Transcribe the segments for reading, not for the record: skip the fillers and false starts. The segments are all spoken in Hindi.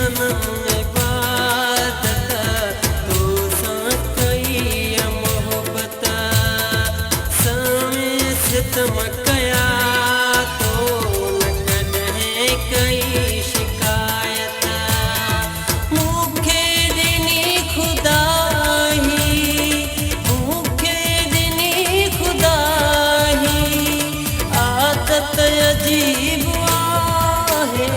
सनम इबादत तो साकई मोहब्बत सामे सितम कया तो न कॾहिं कई शिकायत मूंखे ॾिनी खुदाही मूंखे ॾिनी खुदाही आदत अजीब आहे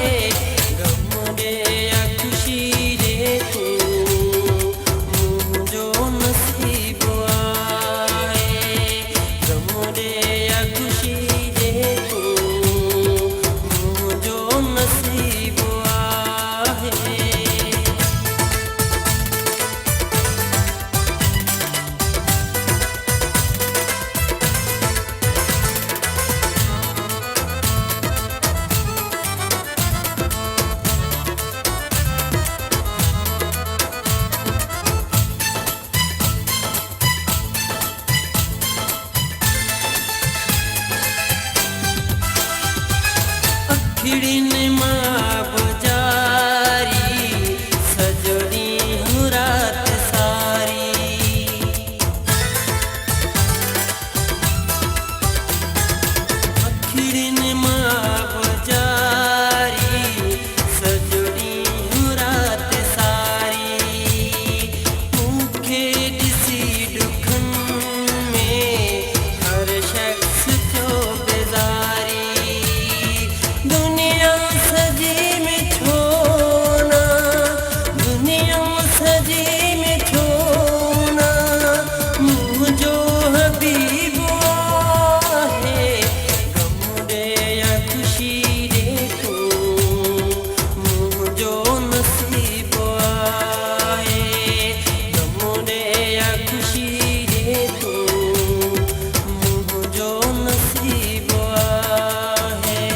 गम ॾे या ख़ुशी ॾे तूं मुंहिंजो नसीब आहे गम ॾे या ख़ुशी ॾे तूं मुंहिंजो नसीब आहे। खिड़िन मां गुजारी सजड़ी हूँ रात सारी खिड़िन मां गुजारी सजड़ी हूँ रात सारी मूंखे ॾिसी ॾुखन में हर शख्स थियो बेज़ारी दुनिया सजी में छोना दुनिया सजी में छोना मुझो हबीब आहे गम ॾे या ख़ुशी ॾे तूं मुझो नसीब आहे गम ॾे या ख़ुशी ॾे तूं मुझो नसीब आहे।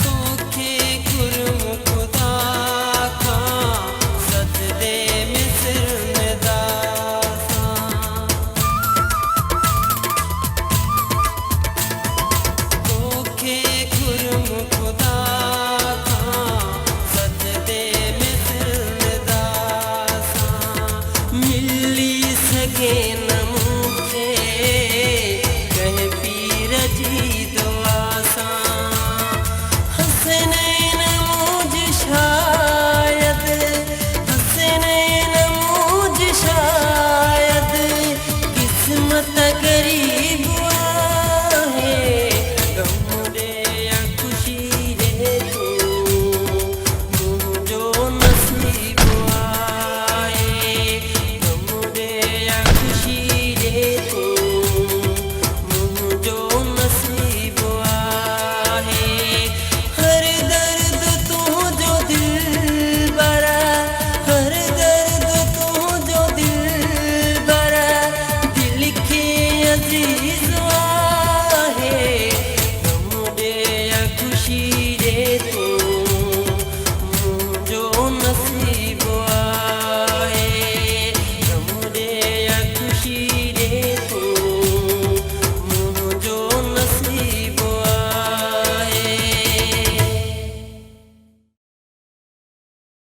तोखे गुरम खुदा खां सजदे में सिर निदासां तोखे गुरम खुदा खां सजदे में सिर निदासां मिली सघे न